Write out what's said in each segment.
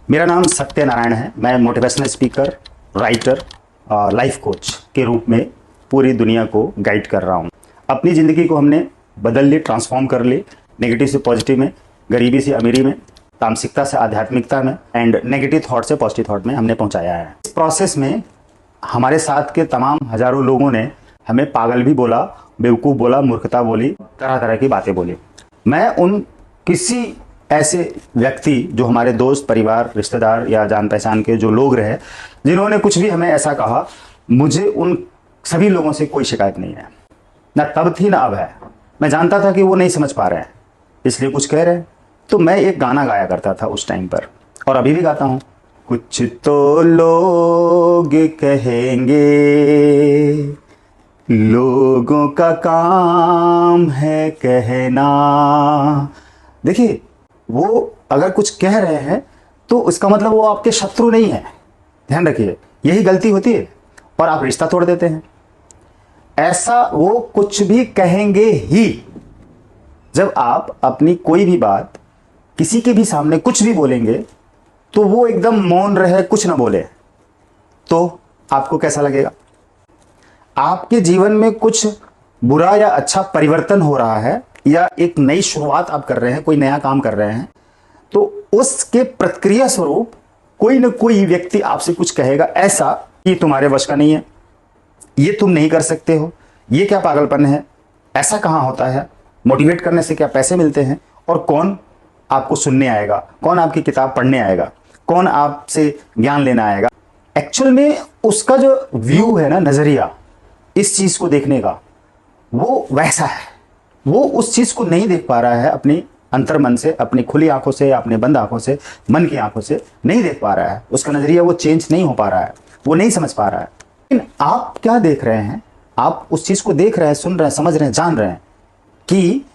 मेरा नाम सत्यनारायण है। मैं motivational speaker, writer, life coach के रूप में पूरी दुनिया को गाइड कर रहा हूँ। अपनी ज़िंदगी को हमने बदल ली, ट्रांसफॉर्म कर ली, नेगेटिव से पॉजिटिव में, गरीबी से अमीरी में, तामसिकता से आध्यात्मिकता में एंड नेगेटिव थॉट से पॉजिटिव थॉट में हमने पहुँचाया है। इस प्रोसेस में हमारे साथ के तमाम हज़ारों लोगों ने हमें पागल भी बोला, बेवकूफ़ बोला, मूर्खता बोली, तरह तरह की बातें बोली। मैं उन किसी ऐसे व्यक्ति जो हमारे दोस्त, परिवार, रिश्तेदार या जान पहचान के जो लोग रहे, जिन्होंने कुछ भी हमें ऐसा कहा, मुझे उन सभी लोगों से कोई शिकायत नहीं है। ना तब थी ना अब है। मैं जानता था कि वो नहीं समझ पा रहे हैं, इसलिए कुछ कह रहे हैं। तो मैं एक गाना गाया करता था उस टाइम पर, और अभी भी गाता हूँ। कुछ तो लोग कहेंगे, लोगों का काम है कहना। देखिए, वो अगर कुछ कह रहे हैं तो उसका मतलब वो आपके शत्रु नहीं है। ध्यान रखिए, यही गलती होती है और आप रिश्ता तोड़ देते हैं। ऐसा वो कुछ भी कहेंगे ही। जब आप अपनी कोई भी बात किसी के भी सामने कुछ भी बोलेंगे तो वो एकदम मौन रहे, कुछ ना बोले, तो आपको कैसा लगेगा? आपके जीवन में कुछ बुरा या अच्छा परिवर्तन हो रहा है या एक नई शुरुआत आप कर रहे हैं, कोई नया काम कर रहे हैं, तो उसके प्रतिक्रिया स्वरूप कोई न कोई व्यक्ति आपसे कुछ कहेगा ऐसा कि तुम्हारे वश का नहीं है, ये तुम नहीं कर सकते हो, ये क्या पागलपन है, ऐसा कहाँ होता है, मोटिवेट करने से क्या पैसे मिलते हैं, और कौन आपको सुनने आएगा, कौन आपकी किताब पढ़ने आएगा, कौन आपसे ज्ञान लेना आएगा। एक्चुअल में उसका जो व्यू है ना, नजरिया इस चीज को देखने का, वो वैसा है। वो उस चीज को नहीं देख पा रहा है अपनी अंतर्मन से, अपनी खुली आंखों से, अपने बंद आंखों से, मन की आंखों से नहीं देख पा रहा है। उसका नजरिया वो चेंज नहीं हो पा रहा है, वो नहीं समझ पा रहा है। लेकिन आप क्या देख रहे हैं? आप उस चीज को देख रहे हैं, सुन रहे हैं, समझ रहे हैं, जान रहे हैं कि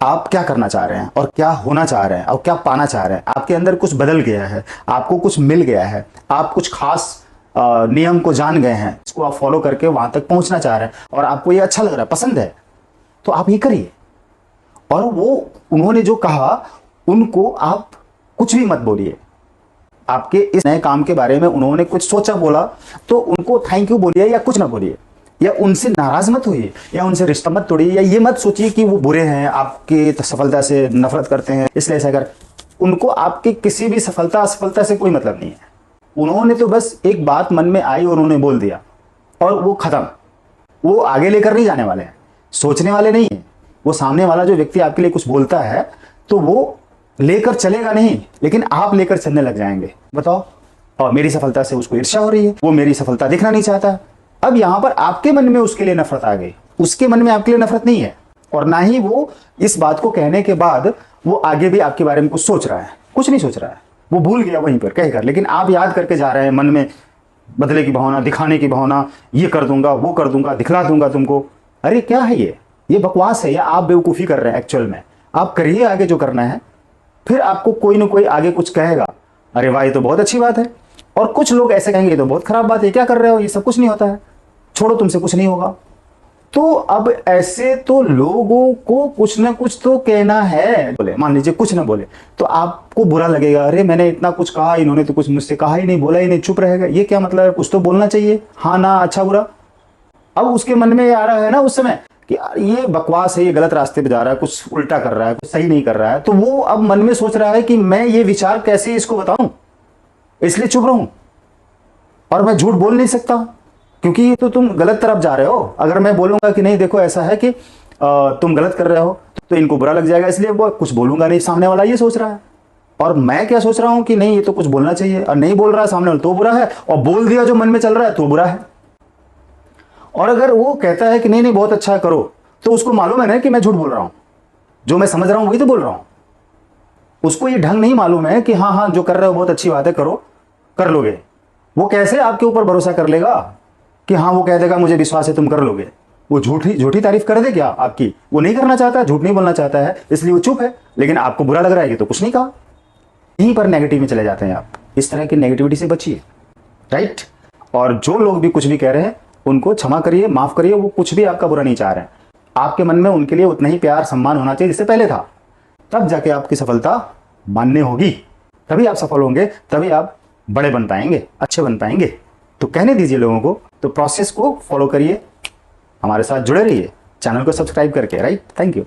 आप क्या करना चाह रहे हैं और क्या होना चाह रहे हैं और क्या पाना चाह रहे हैं। आपके अंदर कुछ बदल गया है, आपको कुछ मिल गया है, आप कुछ खास नियम को जान गए हैं, इसको आप फॉलो करके वहां तक पहुंचना चाह रहे हैं और आपको ये अच्छा लग रहा है, पसंद है, तो आप ये करिए। और वो उन्होंने जो कहा उनको आप कुछ भी मत बोलिए। आपके इस नए काम के बारे में उन्होंने कुछ सोचा, बोला, तो उनको थैंक यू बोलिए या कुछ ना बोलिए, या उनसे नाराज मत होइए, या उनसे रिश्ता मत तोड़िए, या ये मत सोचिए कि वो बुरे हैं, आपकी सफलता से नफरत करते हैं इसलिए ऐसा कर। उनको आपकी किसी भी सफलता असफलता से कोई मतलब नहीं है। उन्होंने तो बस एक बात मन में आई और उन्होंने बोल दिया और वो खत्म। वो आगे लेकर नहीं जाने वाले हैं, सोचने वाले नहीं है। वो सामने वाला जो व्यक्ति आपके लिए कुछ बोलता है तो वो लेकर चलेगा नहीं, लेकिन आप लेकर चलने लग जाएंगे। बताओ, और मेरी सफलता से उसको ईर्ष्या हो रही है, वो मेरी सफलता दिखना नहीं चाहता। अब यहां पर आपके मन में उसके लिए नफरत आ गई, उसके मन में आपके लिए नफरत नहीं है, और ना ही वो इस बात को कहने के बाद वो आगे भी आपके बारे में कुछ सोच रहा है। कुछ नहीं सोच रहा है, वो भूल गया वहीं पर कहकर, लेकिन आप याद करके जा रहे हैं, मन में बदले की भावना, दिखाने की भावना, ये कर दूंगा, वो कर दूंगा, दिखला दूंगा तुमको। अरे क्या है ये बकवास है, या आप बेवकूफ़ी कर रहे हैं। एक्चुअल में आप करिए आगे जो करना है, फिर आपको कोई ना कोई आगे कुछ कहेगा, अरे वाह ये तो बहुत अच्छी बात है, और कुछ लोग ऐसे कहेंगे ये तो बहुत खराब बात है, क्या कर रहे हो, ये सब कुछ नहीं होता है, छोड़ो, तुमसे कुछ नहीं होगा। तो अब ऐसे तो लोगों को कुछ ना कुछ तो कहना है। बोले, मान लीजिए कुछ ना बोले तो आपको बुरा लगेगा, अरे मैंने इतना कुछ कहा, इन्होंने तो कुछ मुझसे कहा ही नहीं, बोला ही नहीं, चुप रहेगा, ये क्या मतलब है, कुछ तो बोलना चाहिए, हाँ ना, अच्छा बुरा। अब उसके मन में ये आ रहा है ना उस समय कि ये बकवास है, ये गलत रास्ते पे जा रहा है, कुछ उल्टा कर रहा है, कुछ सही नहीं कर रहा है, तो वो अब मन में सोच रहा है कि मैं ये विचार कैसे इसको बताऊं, इसलिए चुप रहूं, और मैं झूठ बोल नहीं सकता क्योंकि ये तो तुम गलत तरफ जा रहे हो। अगर मैं बोलूंगा कि नहीं देखो ऐसा है कि तुम गलत कर रहे हो तो इनको बुरा लग जाएगा, इसलिए वो कुछ बोलूंगा नहीं। सामने वाला ये सोच रहा है, और मैं क्या सोच रहा हूं कि नहीं ये तो कुछ बोलना चाहिए, और नहीं बोल रहा है सामने वाला तो बुरा है, और बोल दिया जो मन में चल रहा है तो बुरा है। और अगर वो कहता है कि नहीं नहीं बहुत अच्छा करो, तो उसको मालूम है ना कि मैं झूठ बोल रहा हूं, जो मैं समझ रहा हूं वही तो बोल रहा हूं। उसको ये ढंग नहीं मालूम है कि हाँ हाँ जो कर रहे हो बहुत अच्छी बात है, करो, कर लोगे। वो कैसे आपके ऊपर भरोसा कर लेगा कि हाँ, वो कह देगा मुझे विश्वास है तुम कर लोगे। वो झूठी तारीफ कर दे क्या आपकी? वो नहीं करना चाहता है, झूठ नहीं बोलना चाहता है, इसलिए वो चुप है, लेकिन आपको बुरा लग रहा है कि तो कुछ नहीं कहा। यहीं पर नेगेटिव में चले जाते हैं आप। इस तरह की नेगेटिविटी से बचिए, राइट। और जो लोग भी कुछ भी कह रहे हैं उनको क्षमा करिए, माफ करिए, वो कुछ भी आपका बुरा नहीं चाह रहे हैं। आपके मन में उनके लिए उतना ही प्यार, सम्मान होना चाहिए जिससे पहले था, तब जाके आपकी सफलता मान्य होगी। तभी आप सफल होंगे, तभी आप बड़े बन पाएंगे, अच्छे बन पाएंगे। तो कहने दीजिए लोगों को, तो प्रोसेस को फॉलो करिए, हमारे साथ जुड़े रहिए, चैनल को सब्सक्राइब करके, राइट। Thank you.